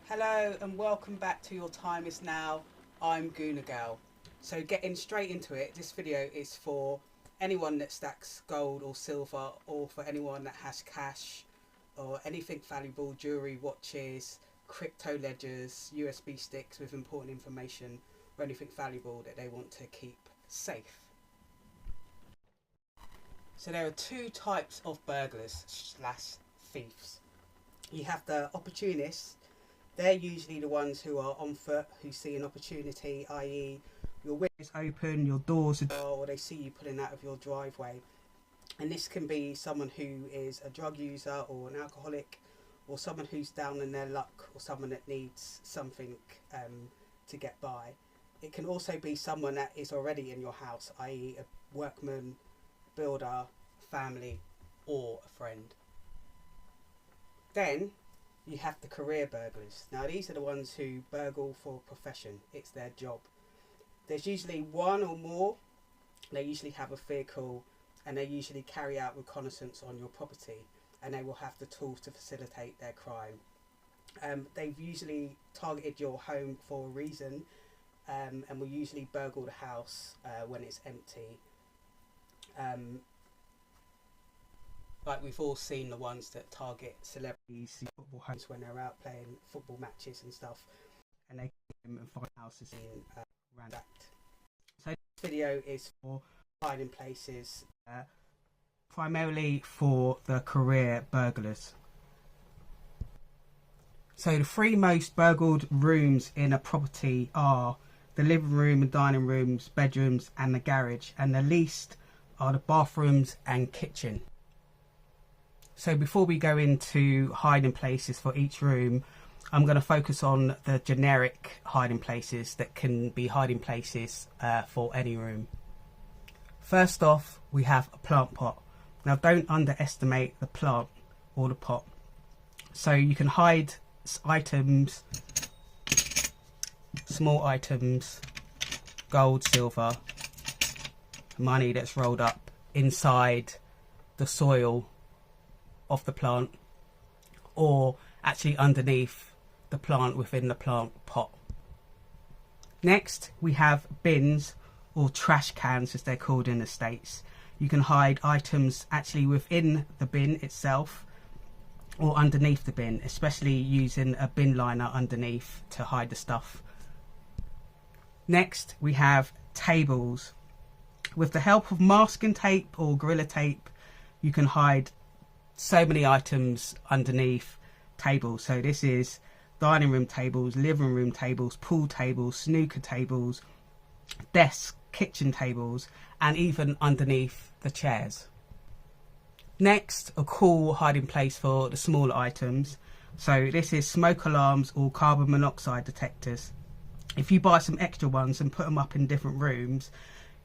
Hello and welcome back to Your Time Is Now. I'm Goonagal. So getting straight into it, this video is for anyone that stacks gold or silver, or for anyone that has cash or anything valuable, jewellery, watches, crypto ledgers, USB sticks with important information, or anything valuable that they want to keep safe. So there are two types of burglars / thieves. You have the opportunists. They're usually the ones who are on foot, who see an opportunity, i.e. your windows open, your doors are or they see you pulling out of your driveway. And this can be someone who is a drug user or an alcoholic, or someone who's down in their luck, or someone that needs something to get by. It can also be someone that is already in your house, i.e. a workman, builder, family, or a friend. Then you have the career burglars. Now these are the ones who burgle for profession. It's their job. There's usually one or more. They usually have a vehicle and they usually carry out reconnaissance on your property, and they will have the tools to facilitate their crime. They've usually targeted your home for a reason, and will usually burgle the house when it's empty. Like we've all seen the ones that target celebrities, football homes when they're out playing football matches and stuff, and they come and find houses in ransacked. So this video is for hiding places, primarily for the career burglars. So the three most burgled rooms in a property are the living room and dining rooms, bedrooms and the garage, and the least are the bathrooms and kitchen. So before we go into hiding places for each room, I'm going to focus on the generic hiding places that can be hiding places for any room. First off, we have a plant pot. Now don't underestimate the plant or the pot. So you can hide items, small items, gold, silver, money that's rolled up inside the soil of the plant, or actually underneath the plant within the plant pot. Next we have bins, or trash cans as they're called in the States. You can hide items actually within the bin itself or underneath the bin, especially using a bin liner underneath to hide the stuff. Next we have tables. With the help of masking tape or gorilla tape, you can hide so many items underneath tables. So this is dining room tables, living room tables, pool tables, snooker tables, desks, kitchen tables, and even underneath the chairs. Next, a cool hiding place for the smaller items. So this is smoke alarms or carbon monoxide detectors. If you buy some extra ones and put them up in different rooms,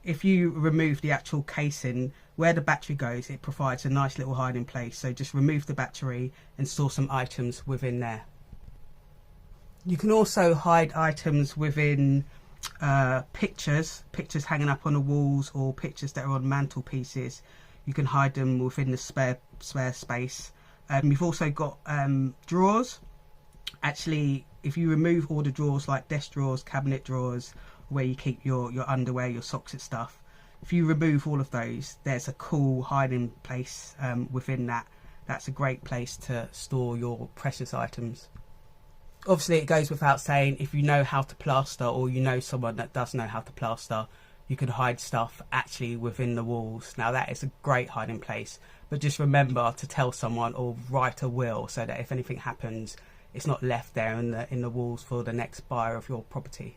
if you remove the actual casing, where the battery goes, it provides a nice little hiding place. So just remove the battery and store some items within there. You can also hide items within pictures hanging up on the walls, or pictures that are on mantelpieces. You can hide them within the spare space. You've also got drawers. Actually, if you remove all the drawers, like desk drawers, cabinet drawers, where you keep your underwear, your socks and stuff, if you remove all of those, there's a cool hiding place within that. That's a great place to store your precious items. Obviously it goes without saying, if you know how to plaster, or you know someone that does know how to plaster, you can hide stuff actually within the walls. Now that is a great hiding place, but just remember to tell someone or write a will so that if anything happens, it's not left there in the walls for the next buyer of your property.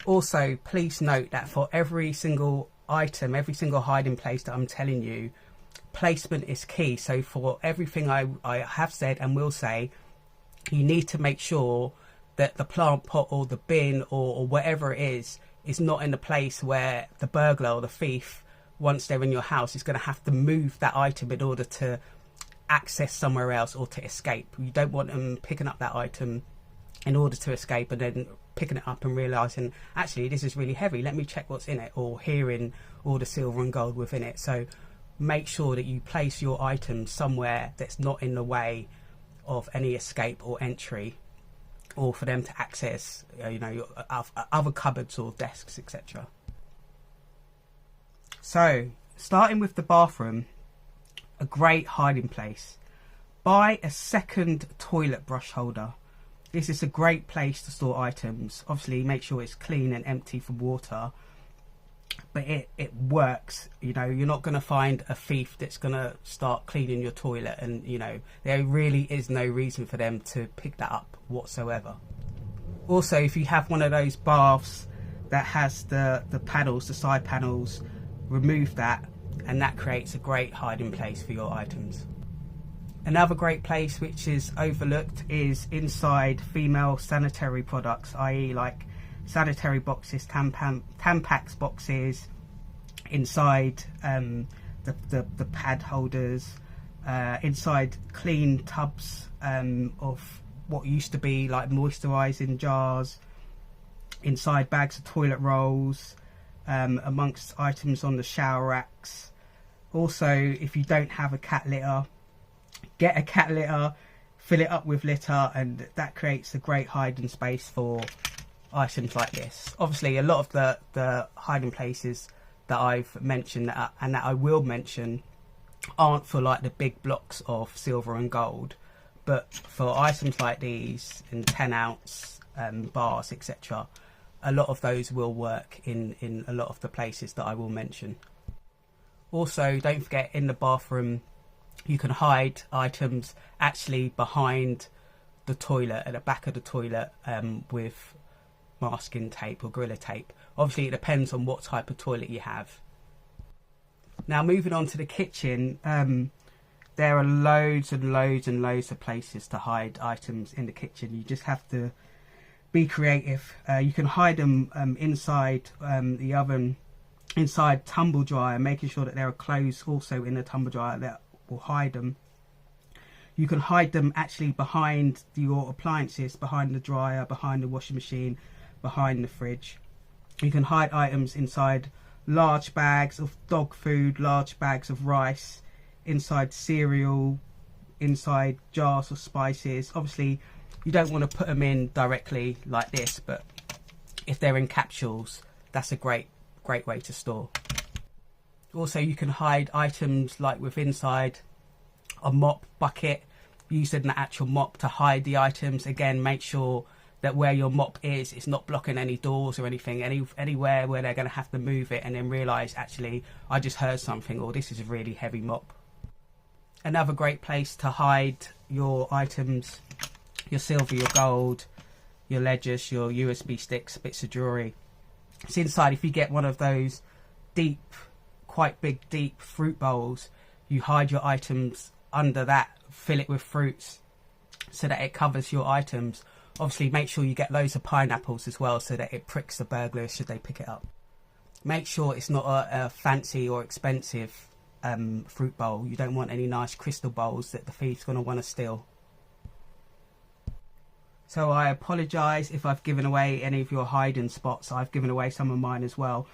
Also, please note that for every single item, every single hiding place that I'm telling you, placement is key. So for everything I have said and will say, you need to make sure that the plant pot or the bin or whatever it is not in a place where the burglar or the thief, once they're in your house, is going to have to move that item in order to access somewhere else or to escape. You don't want them picking up that item in order to escape and then picking it up and realizing, actually this is really heavy, let me check what's in it, or hearing all the silver and gold within it. So make sure that you place your items somewhere that's not in the way of any escape or entry, or for them to access, you know, your other cupboards or desks, etc. So, starting with the bathroom, a great hiding place. Buy a second toilet brush holder. This is a great place to store items. Obviously, make sure it's clean and empty from water, but it works. You know, you're not going to find a thief that's going to start cleaning your toilet, and you know, there really is no reason for them to pick that up whatsoever. Also, if you have one of those baths that has the panels, the side panels, remove that, and that creates a great hiding place for your items. Another great place which is overlooked is inside female sanitary products, i.e. like sanitary boxes, Tampax boxes, inside the pad holders, inside clean tubs of what used to be like moisturising jars, inside bags of toilet rolls, amongst items on the shower racks. Also, if you don't have a cat litter, get a cat litter, fill it up with litter, and that creates a great hiding space for items like this. Obviously, a lot of the hiding places that I've mentioned and that I will mention aren't for like the big blocks of silver and gold, but for items like these in 10-ounce bars, etc., a lot of those will work in a lot of the places that I will mention. Also, don't forget, in the bathroom you can hide items actually behind the toilet, at the back of the toilet, with masking tape or gorilla tape. Obviously, it depends on what type of toilet you have. Now, moving on to the kitchen, there are loads and loads and loads of places to hide items in the kitchen. You just have to be creative. You can hide them inside the oven, inside tumble dryer, making sure that there are clothes also in the tumble dryer that will hide them. You can hide them actually behind your appliances, behind the dryer, behind the washing machine, behind the fridge. You can hide items inside large bags of dog food, large bags of rice, inside cereal, inside jars of spices. Obviously, you don't want to put them in directly like this, but if they're in capsules, that's a great way to store. Also, you can hide items like with inside a mop bucket, using the actual mop to hide the items. Again, make sure that where your mop is, it's not blocking any doors or anything, anywhere where they're going to have to move it and then realise, actually, I just heard something, or this is a really heavy mop. Another great place to hide your items, your silver, your gold, your ledgers, your USB sticks, bits of jewellery. It's inside. If you get one of those deep, quite big, deep fruit bowls, you hide your items under that, fill it with fruits so that it covers your items. Obviously, make sure you get loads of pineapples as well so that it pricks the burglars should they pick it up. Make sure it's not a fancy or expensive fruit bowl. You don't want any nice crystal bowls that the thief's going to want to steal. So I apologise if I've given away any of your hiding spots. I've given away some of mine as well.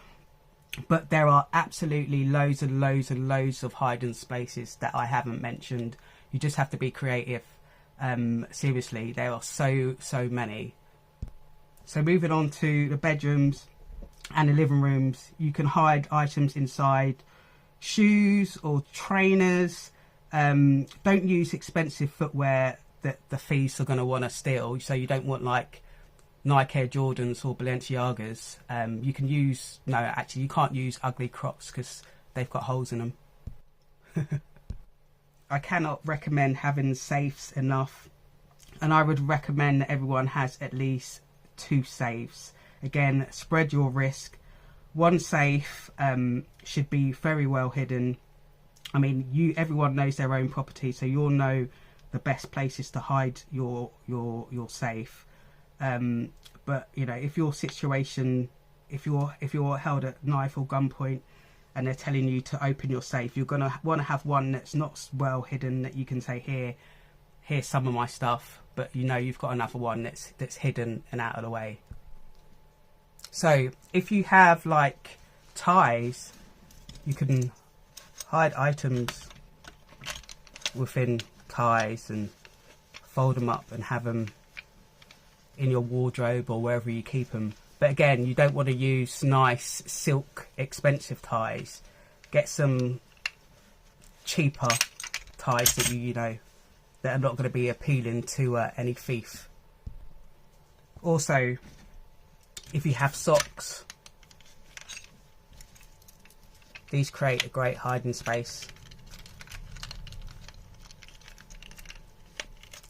But there are absolutely loads and loads and loads of hiding spaces that I haven't mentioned. You just have to be creative. Seriously, there are so many. So moving on to the bedrooms and the living rooms, you can hide items inside shoes or trainers. Don't use expensive footwear that the thieves are going to want to steal. So you don't want like Nike Air Jordans or Balenciagas. You can use, no, actually you can't use ugly Crocs because they've got holes in them. I cannot recommend having safes enough, and I would recommend that everyone has at least 2 safes. Again, spread your risk. One safe should be very well hidden. I mean, everyone knows their own property, so you'll know the best places to hide your safe. But you know, if your situation, if you're held at knife or gunpoint and they're telling you to open your safe, you're gonna want to have one that's not well hidden, that you can say, here's some of my stuff, but you know you've got another one that's hidden and out of the way. So if you have like ties, you can hide items within ties and fold them up and have them in your wardrobe or wherever you keep them. But again, you don't want to use nice silk expensive ties. Get some cheaper ties that you know that are not going to be appealing to any thief. Also, if you have socks, these create a great hiding space.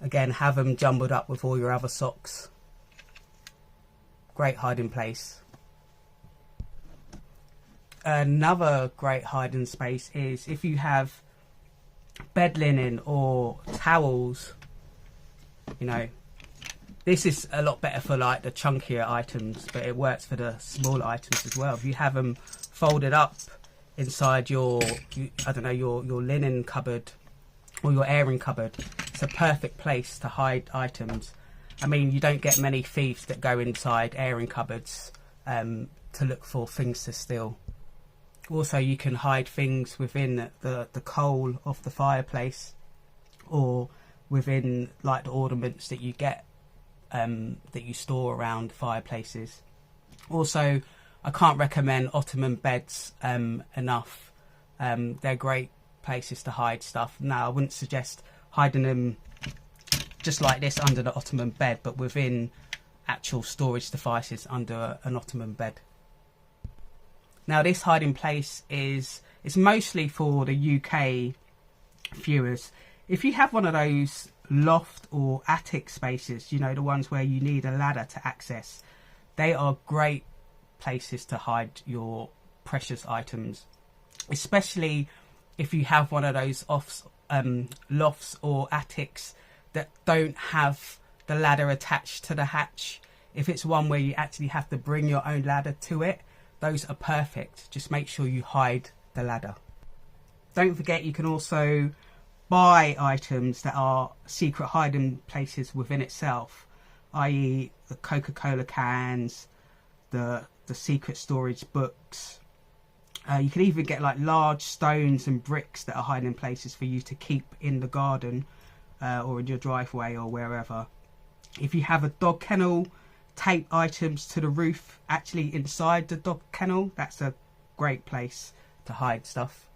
Again, have them jumbled up with all your other socks. Great hiding place. Another great hiding space is if you have bed linen or towels. You know, this is a lot better for like the chunkier items, but it works for the smaller items as well. If you have them folded up inside your, I don't know, your linen cupboard or your airing cupboard, it's a perfect place to hide items. I mean, you don't get many thieves that go inside airing cupboards to look for things to steal. Also, you can hide things within the coal of the fireplace, or within like the ornaments that you get that you store around fireplaces. Also, I can't recommend Ottoman beds enough. They're great places to hide stuff. Now, I wouldn't suggest hiding them just like this under the Ottoman bed, but within actual storage devices under an Ottoman bed. Now, this hiding place is mostly for the UK viewers. If you have one of those loft or attic spaces, you know, the ones where you need a ladder to access, they are great places to hide your precious items, especially if you have one of those lofts or attics that don't have the ladder attached to the hatch. If it's one where you actually have to bring your own ladder to it, those are perfect. Just make sure you hide the ladder. Don't forget, you can also buy items that are secret hiding places within itself, i.e. the Coca-Cola cans, the secret storage books. You can even get like large stones and bricks that are hiding places for you to keep in the garden or in your driveway or wherever. If you have a dog kennel, tape items to the roof actually inside the dog kennel. That's a great place to hide stuff.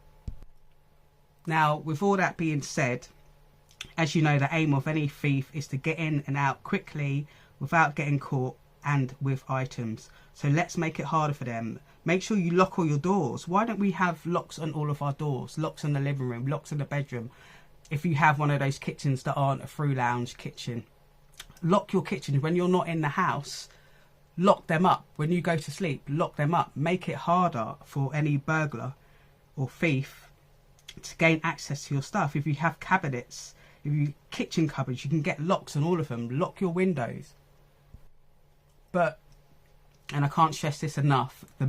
Now, with all that being said, as you know, the aim of any thief is to get in and out quickly without getting caught and with items. So let's make it harder for them. Make sure you lock all your doors. Why don't we have locks on all of our doors? Locks in the living room, locks in the bedroom. If you have one of those kitchens that aren't a through lounge kitchen, lock your kitchens when you're not in the house. Lock them up. When you go to sleep, lock them up. Make it harder for any burglar or thief to gain access to your stuff. If you have cabinets, if you kitchen cupboards, you can get locks on all of them. Lock your windows. But, and I can't stress this enough, the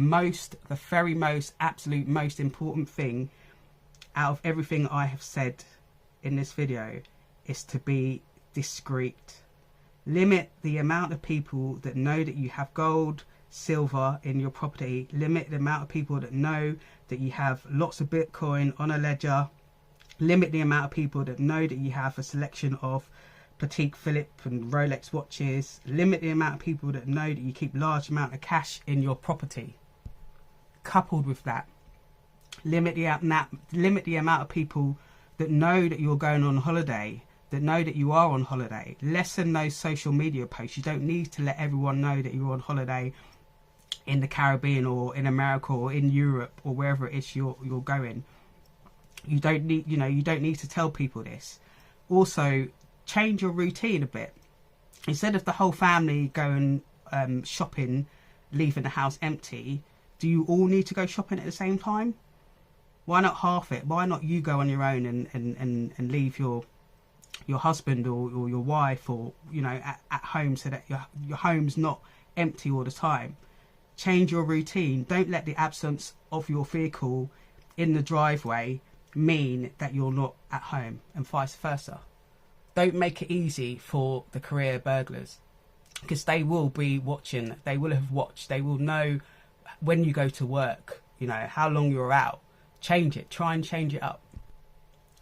very most, absolute most important thing out of everything I have said in this video is to be discreet. Limit the amount of people that know that you have gold, silver in your property. Limit the amount of people that know that you have lots of Bitcoin on a ledger. Limit the amount of people that know that you have a selection of Patek Philippe and Rolex watches. Limit the amount of people that know that you keep large amount of cash in your property. Coupled with that, limit the amount of people that know that you're going on holiday, that know that you are on holiday. Lessen those social media posts. You don't need to let everyone know that you're on holiday in the Caribbean or in America or in Europe or wherever it is you're going. You don't need to tell people this. Also, change your routine a bit. Instead of the whole family going shopping, leaving the house empty, do you all need to go shopping at the same time? Why not half it? Why not you go on your own and leave your husband or your wife or at home, so that your home's not empty all the time? Change your routine. Don't let the absence of your vehicle in the driveway mean that you're not at home, and vice versa. Don't make it easy for the career burglars, because they will be watching. They will have watched. They will know when you go to work, how long you're out. Change it. Try and change it up.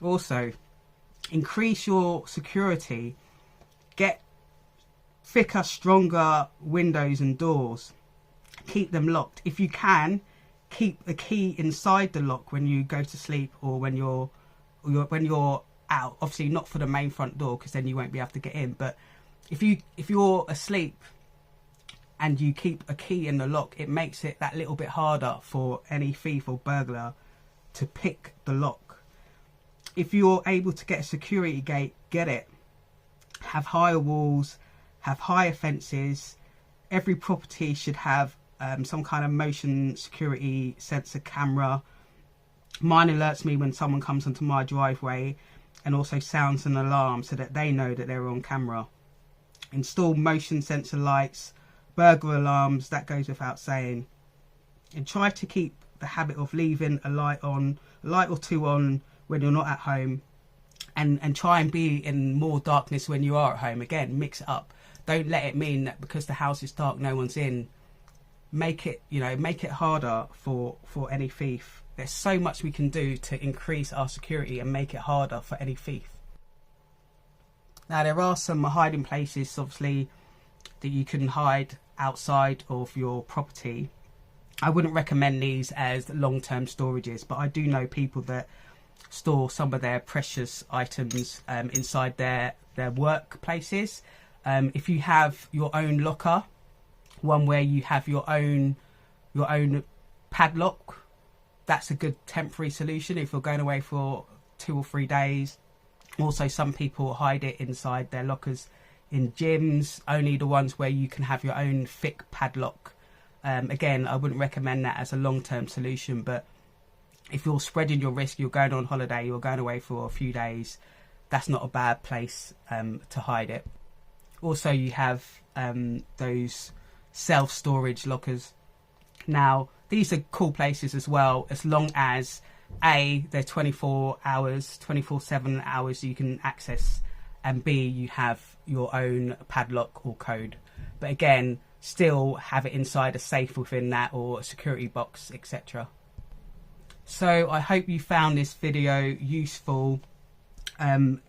Also, increase your security Get thicker, stronger windows and doors. Keep them locked. If you can, keep the key inside the lock when you go to sleep, or when you're out. Obviously not for the main front door, because then you won't be able to get in. But if you're asleep and you keep a key in the lock, it makes it that little bit harder for any thief or burglar to pick the lock. If you're able to get a security gate, get it. Have higher walls, have higher fences. Every property should have some kind of motion security sensor camera. Mine alerts me when someone comes onto my driveway, and also sounds an alarm so that they know that they're on camera. Install motion sensor lights, burglar alarms, that goes without saying. And try to keep the habit of leaving a light or two on when you're not at home, and try and be in more darkness when you are at home. Again, mix it up. Don't let it mean that because the house is dark no one's in. Make it harder for any thief. There's so much we can do to increase our security and make it harder for any thief. Now, there are some hiding places, obviously, that you can hide outside of your property. I wouldn't recommend these as long-term storages, but I do know people that store some of their precious items inside their workplaces. If you have your own locker, one where you have your own padlock, that's a good temporary solution if you're going away for 2 or 3 days. Also, some people hide it inside their lockers in gyms, only the ones where you can have your own thick padlock. Again, I wouldn't recommend that as a long-term solution, but if you're spreading your risk, you're going on holiday, you're going away for a few days, that's not a bad place to hide it. Also, you have those self-storage lockers. Now, these are cool places as well, as long as they're 24 hours, 24/7 hours you can access, and B, you have your own padlock or code. But again, still have it inside a safe within that, or a security box, etc. So I hope you found this video useful.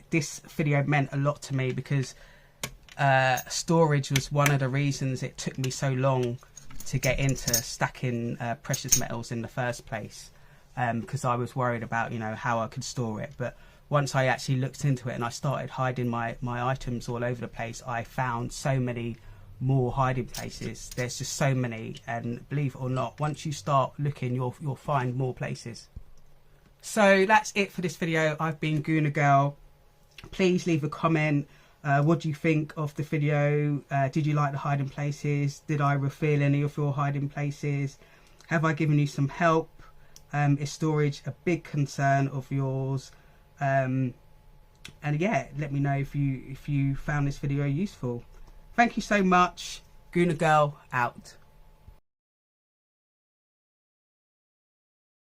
This video meant a lot to me because storage was one of the reasons it took me so long to get into stacking precious metals in the first place, because I was worried about how I could store it. But once I actually looked into it and I started hiding my items all over the place, I found so many more hiding places. There's just so many, and believe it or not, once you start looking, you'll find more places. So that's it for this video. I've been Gooner Girl. Please leave a comment. What do you think of the video? Did you like the hiding places? Did I reveal any of your hiding places? Have I given you some help? Is storage a big concern of yours? And yeah, let me know if you found this video useful. Thank you so much. Gooner Girl out.